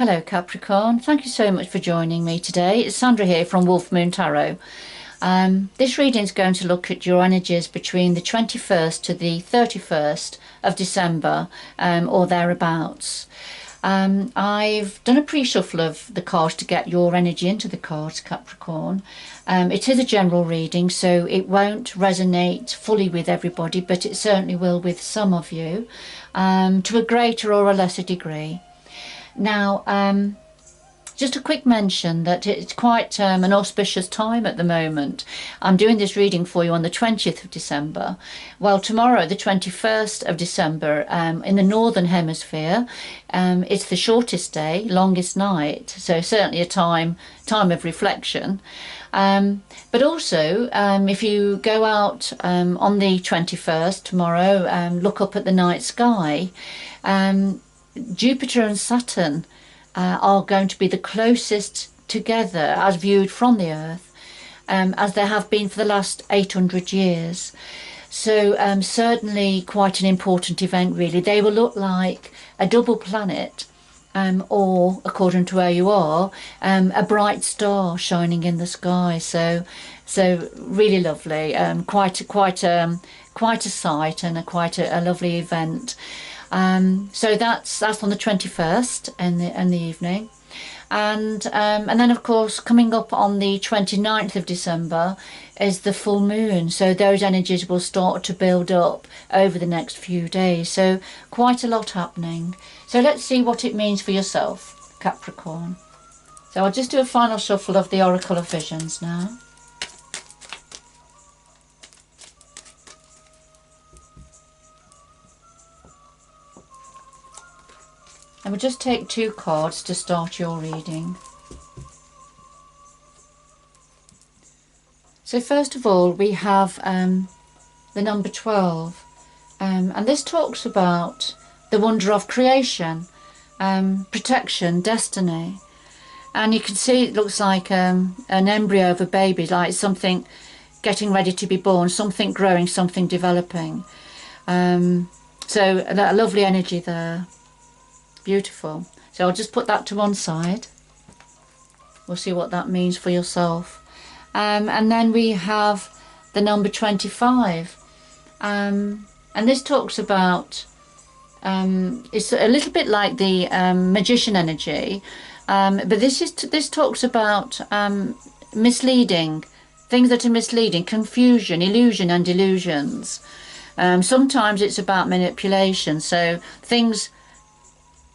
Hello Capricorn, thank you so much for joining me today. It's Sandra here from Wolf Moon Tarot. This reading is going to look at your energies between the 21st to the 31st of December or thereabouts. I've done a pre-shuffle of the cards to get your energy into the cards, Capricorn. It is a general reading, so it won't resonate fully with everybody, but it certainly will with some of you, to a greater or a lesser degree. Now, just a quick mention that it's quite an auspicious time at the moment. I'm doing this reading for you on the 20th of December. Well, tomorrow, the 21st of December, in the Northern Hemisphere, it's the shortest day, longest night, so certainly a time of reflection. But also, if you go out on the 21st, tomorrow, look up at the night sky, Jupiter and Saturn are going to be the closest together as viewed from the Earth, as they have been for the last 800 years. So certainly quite an important event really. They will look like a double planet, or according to where you are, a bright star shining in the sky. So really lovely, quite a sight and quite a lovely event. So that's on the 21st in the evening, and then of course coming up on the 29th of December is the full moon, so those energies will start to build up over the next few days, so quite a lot happening. So let's see what it means for yourself, Capricorn. So I'll just do a final shuffle of the Oracle of Visions now. And we'll just take 2 cards to start your reading. So first of all, we have the number 12. And this talks about the wonder of creation, protection, destiny. And you can see it looks like an embryo of a baby, like something getting ready to be born, something growing, something developing. So a lovely energy there. Beautiful. So I'll just put that to one side. We'll see what that means for yourself. And then we have the number 25. And this talks about, it's a little bit like the magician energy, but this talks about misleading, things that are misleading, confusion, illusion and delusions. Sometimes it's about manipulation, so things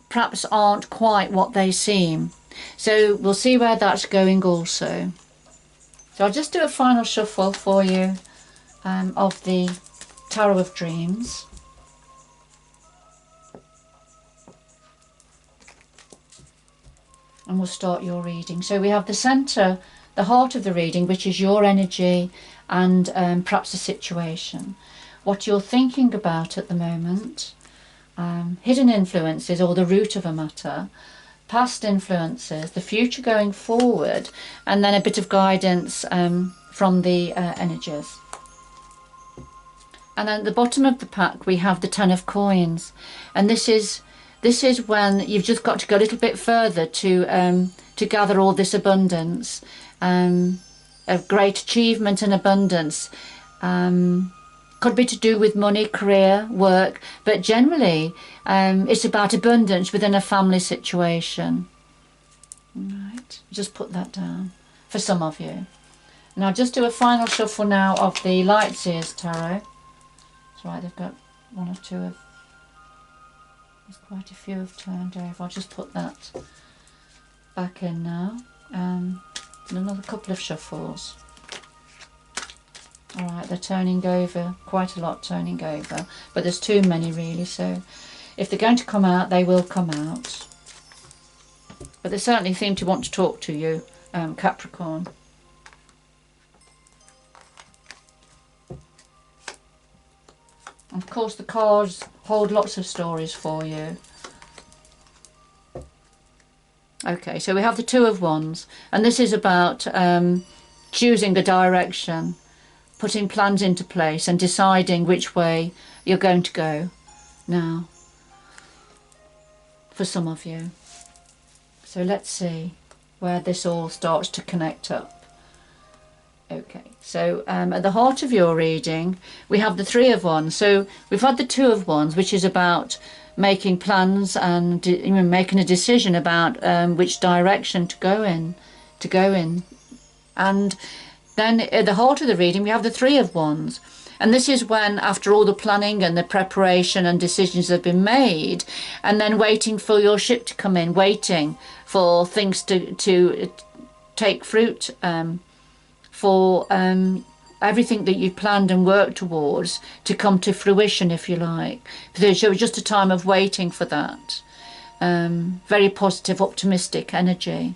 perhaps aren't quite what they seem. So we'll see where that's going also. So I'll just do a final shuffle for you of the Tarot of Dreams. And we'll start your reading. So we have the centre, the heart of the reading, which is your energy and perhaps a situation. What you're thinking about at the moment. Hidden influences or the root of a matter, past influences, the future going forward, and then a bit of guidance from the energies. And then at the bottom of the pack we have the 10 of coins, and this is when you've just got to go a little bit further to gather all this abundance, of great achievement and abundance. Could be to do with money, career, work, but generally it's about abundance within a family situation. Right, just put that down for some of you. And I'll just do a final shuffle now of the Light Seers Tarot. That's right, they've got 1 or 2 of, there's quite a few have turned over. I'll just put that back in now. And another couple of shuffles. Alright, they're turning over, quite a lot turning over, but there's too many really, so if they're going to come out, they will come out. But they certainly seem to want to talk to you, Capricorn. Of course, the cards hold lots of stories for you. Okay, so we have the 2 of Wands, and this is about choosing a direction, putting plans into place and deciding which way you're going to go now, for some of you. So let's see where this all starts to connect up. Okay, so at the heart of your reading, we have the Three of Wands. So we've had the Two of Wands, which is about making plans and even making a decision about which direction to go in. And then at the heart of the reading, we have the Three of Wands. And this is when, after all the planning and the preparation and decisions have been made, and then waiting for your ship to come in, waiting for things to take fruit, for everything that you planned and worked towards to come to fruition, if you like. So it was just a time of waiting for that. Very positive, optimistic energy.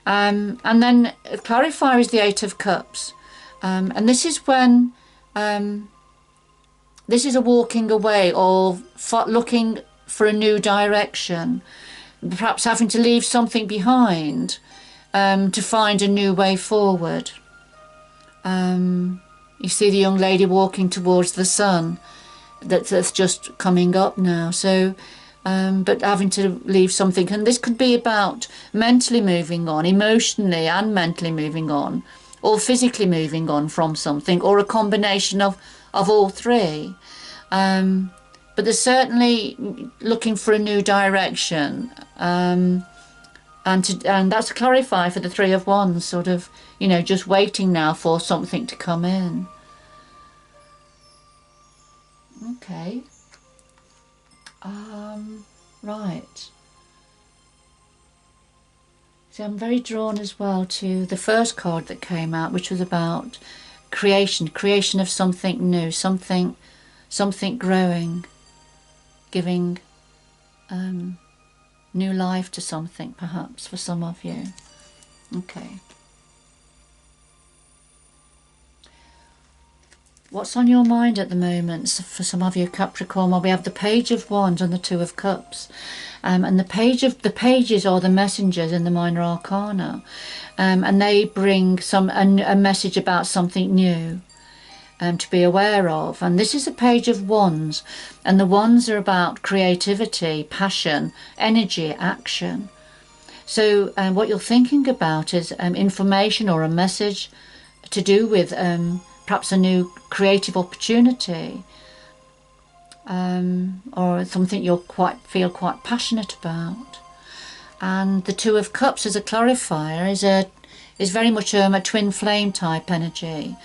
And then clarifier is the Eight of Cups. And this is when this is a walking away or looking for a new direction, perhaps having to leave something behind to find a new way forward. You see the young lady walking towards the sun that's just coming up now. So, but having to leave something, and this could be about mentally moving on, emotionally and mentally moving on, or physically moving on from something, or a combination of all three. But there's certainly looking for a new direction, and that's a clarifier for the Three of Wands, sort of, you know, just waiting now for something to come in. Okay. Right. So I'm very drawn as well to the first card that came out, which was about creation of something new, something growing, giving new life to something, perhaps, for some of you. Okay. What's on your mind at the moment for some of you, Capricorn? Well, we have the Page of Wands and the Two of Cups. And the pages are the messengers in the minor arcana. And they bring a message about something new to be aware of. And this is a Page of Wands. And the wands are about creativity, passion, energy, action. So what you're thinking about is information or a message to do with perhaps a new creative opportunity, or something you feel quite passionate about. And the Two of Cups as a clarifier is very much a twin flame type energy,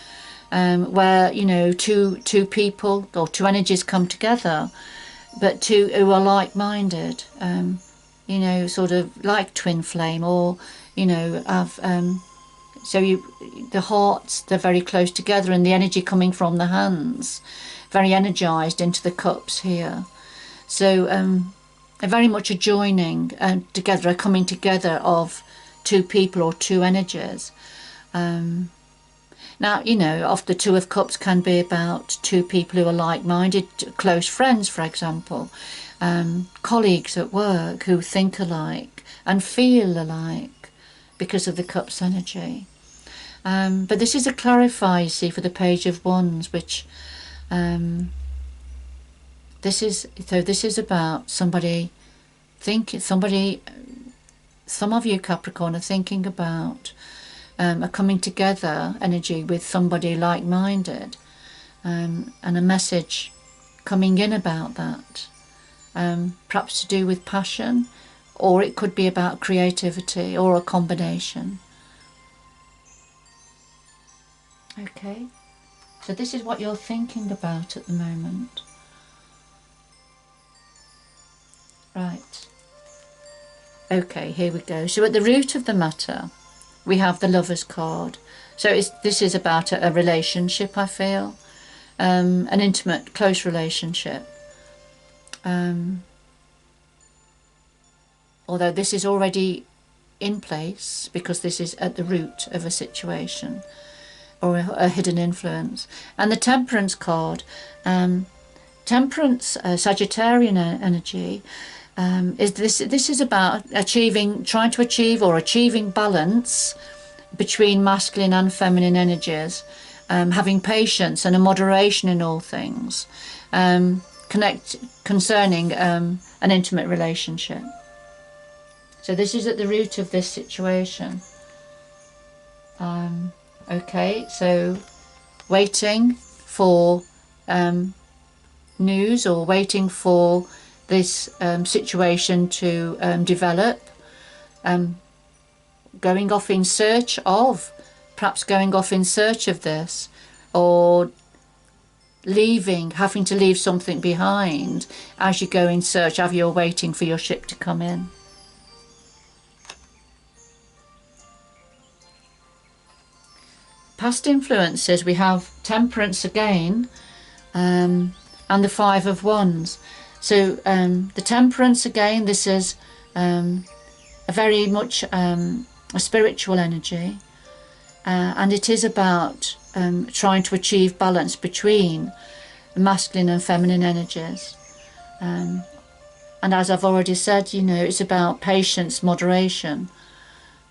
where, you know, two people or two energies come together, but two who are like-minded, you know, sort of like twin flame, or, you know, have so the hearts, they're very close together, and the energy coming from the hands, very energized into the cups here. So very much a joining together, a coming together of two people or two energies. Now, you know, often the Two of Cups can be about two people who are like-minded, close friends, for example, colleagues at work who think alike and feel alike because of the Cups energy. But this is a clarifier, you see, for the Page of Wands, which this is about some of you, Capricorn, are thinking about a coming together energy with somebody like-minded, and a message coming in about that, perhaps to do with passion, or it could be about creativity, or a combination. Okay, so this is what you're thinking about at the moment. Right. Okay, here we go. So at the root of the matter, we have the Lover's card. So this is about a relationship, I feel, an intimate, close relationship. Although this is already in place, because this is at the root of a situation, or a hidden influence. And the Temperance card, Temperance, Sagittarian energy, this is about trying to achieve balance between masculine and feminine energies, having patience and a moderation in all things, concerning an intimate relationship. So this is at the root of this situation. Okay, so waiting for news, or waiting for this situation to develop, going off in search of, perhaps going off in search of this, or having to leave something behind as you go in search, as you're waiting for your ship to come in. Past influences, we have Temperance again, and the Five of Wands. So the Temperance again, this is a very much a spiritual energy, and it is about trying to achieve balance between masculine and feminine energies. And as I've already said, you know, it's about patience, moderation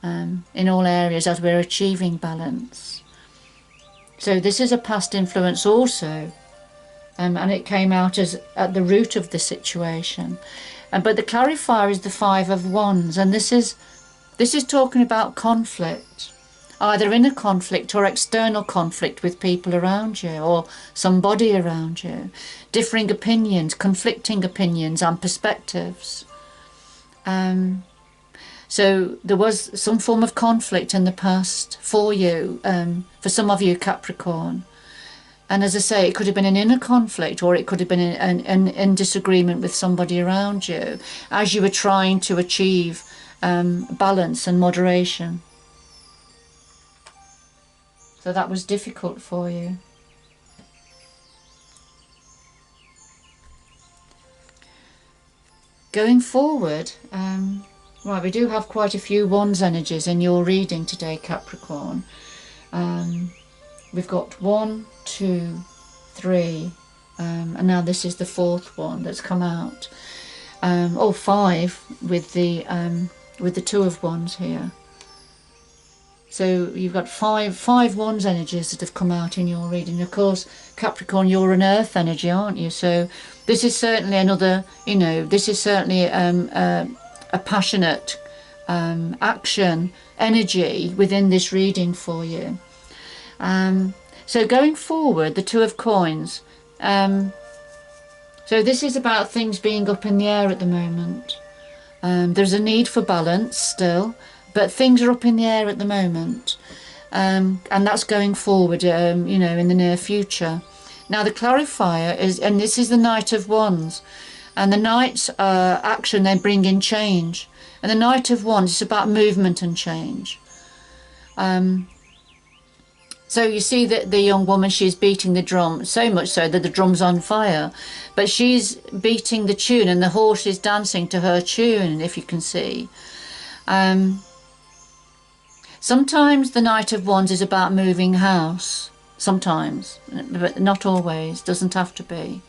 in all areas as we're achieving balance. So this is a past influence also, and it came out as at the root of the situation. But the clarifier is the Five of Wands, and this is talking about conflict, either inner conflict or external conflict with people around you or somebody around you, differing opinions, conflicting opinions and perspectives. So there was some form of conflict in the past for you, for some of you Capricorn. And as I say, it could have been an inner conflict, or it could have been in disagreement with somebody around you as you were trying to achieve balance and moderation. So that was difficult for you. Going forward, right, we do have quite a few Wands energies in your reading today, Capricorn. We've got 1, 2, 3, and now this is the fourth one that's come out. 5 with the Two of Wands here. So you've got five Wands energies that have come out in your reading. Of course, Capricorn, you're an earth energy, aren't you? So this is certainly another, you know, this is certainly a passionate action energy within this reading for you. So going forward, the Two of Coins. So this is about things being up in the air at the moment. There's a need for balance still, but things are up in the air at the moment. And that's going forward, you know, in the near future. Now the clarifier is, and this is the Knight of Wands. And the Knight's action, they bring in change. And the Knight of Wands is about movement and change. So you see that the young woman, she's beating the drum, so much so that the drum's on fire. But she's beating the tune and the horse is dancing to her tune, if you can see. Sometimes the Knight of Wands is about moving house. Sometimes, but not always, doesn't have to be.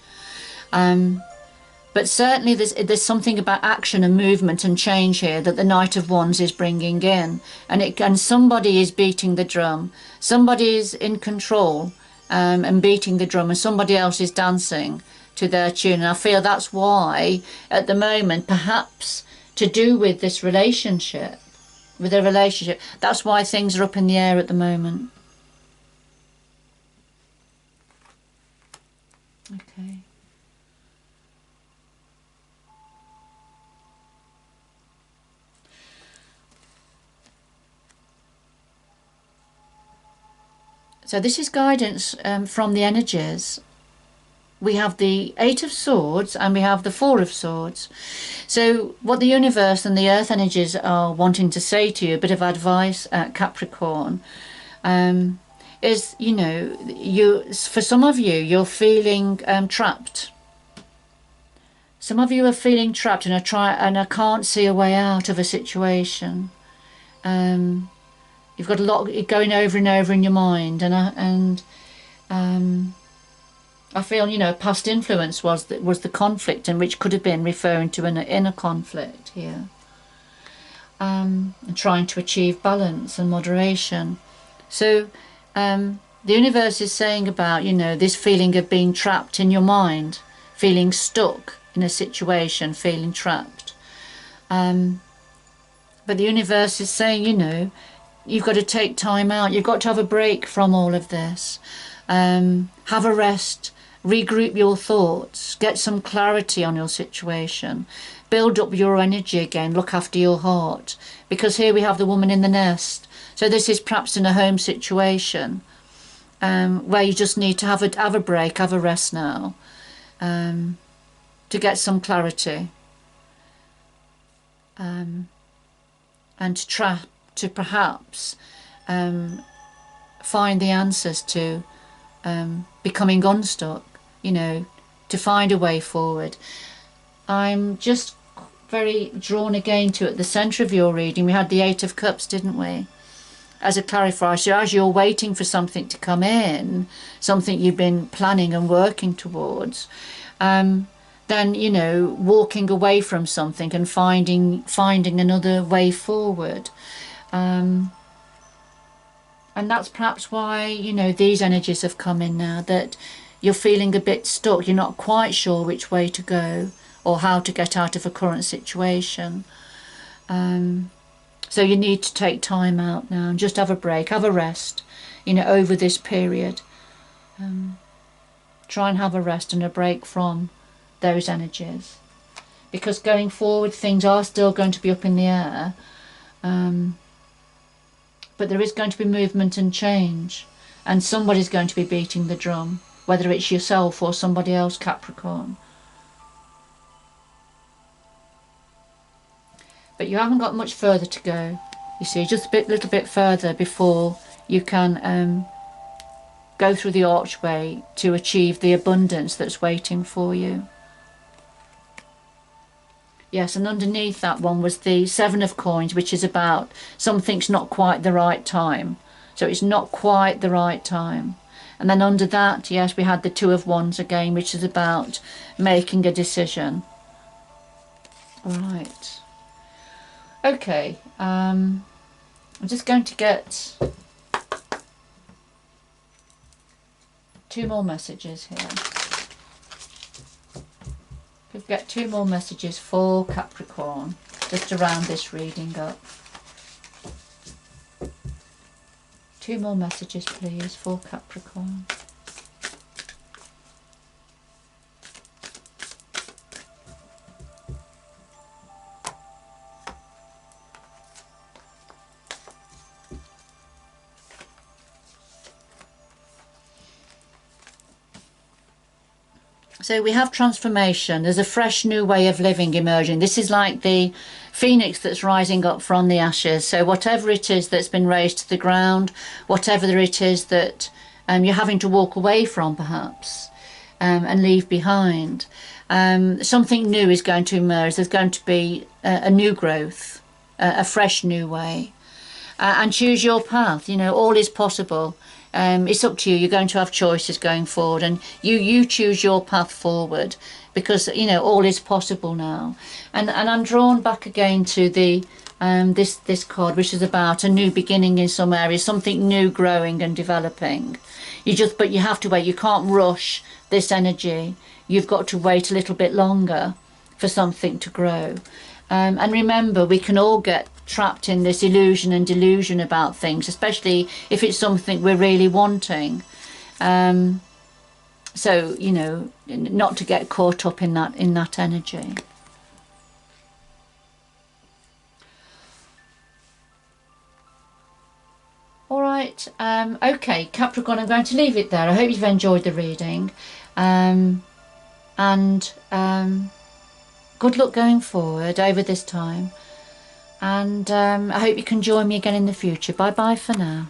But certainly there's something about action and movement and change here that the Knight of Wands is bringing in. And somebody is beating the drum. Somebody is in control and beating the drum, and somebody else is dancing to their tune. And I feel that's why, at the moment, perhaps to do with this relationship, that's why things are up in the air at the moment. Okay. So this is guidance from the energies. We have the Eight of Swords and we have the Four of Swords. So what the universe and the earth energies are wanting to say to you, a bit of advice, Capricorn, is, you know, for some of you, you're feeling trapped. Some of you are feeling trapped, and I can't see a way out of a situation. You've got a lot going over and over in your mind, and I feel, you know, past influence was the conflict, and which could have been referring to an inner conflict here, and trying to achieve balance and moderation. So the universe is saying about, you know, this feeling of being trapped in your mind, feeling stuck in a situation, feeling trapped. But the universe is saying, you know, you've got to take time out. You've got to have a break from all of this. Have a rest. Regroup your thoughts. Get some clarity on your situation. Build up your energy again. Look after your heart. Because here we have the woman in the nest. So this is perhaps in a home situation where you just need to have a break, have a rest now, to get some clarity. And to perhaps find the answers to becoming unstuck, you know, to find a way forward. I'm just very drawn again to at the centre of your reading, we had the Eight of Cups, didn't we? As a clarifier, so as you're waiting for something to come in, something you've been planning and working towards, then, you know, walking away from something and finding another way forward. And that's perhaps why, you know, these energies have come in now, that you're feeling a bit stuck. You're not quite sure which way to go or how to get out of a current situation. So you need to take time out now and just have a break, have a rest, you know, over this period. Try and have a rest and a break from those energies. Because going forward, things are still going to be up in the air. But there is going to be movement and change. And somebody's going to be beating the drum, whether it's yourself or somebody else, Capricorn. But you haven't got much further to go. You see, just a little bit further before you can go through the archway to achieve the abundance that's waiting for you. Yes, and underneath that one was the Seven of Coins, which is about something's not quite the right time. So it's not quite the right time. And then under that, yes, we had the Two of Wands again, which is about making a decision. All right. Okay, I'm just going to get 2 more messages here. Could get 2 more messages for Capricorn, just to round this reading up. 2 more messages, please, for Capricorn. So we have transformation. There's a fresh new way of living emerging. This is like the phoenix that's rising up from the ashes. So whatever it is that's been raised to the ground, whatever it is that you're having to walk away from perhaps and leave behind, something new is going to emerge. There's going to be a new growth, a fresh new way. And choose your path. You know, all is possible. It's up to you. You're going to have choices going forward, and you choose your path forward, because you know all is possible now. And I'm drawn back again to the this card, which is about a new beginning in some areas, something new growing and developing. But you have to wait. You can't rush this energy. You've got to wait a little bit longer for something to grow. And remember, we can all get trapped in this illusion and delusion about things, especially if it's something we're really wanting. So, you know, not to get caught up in that energy. All right, okay, Capricorn, I'm going to leave it there. I hope you've enjoyed the reading. Good luck going forward over this time. And I hope you can join me again in the future. Bye bye for now.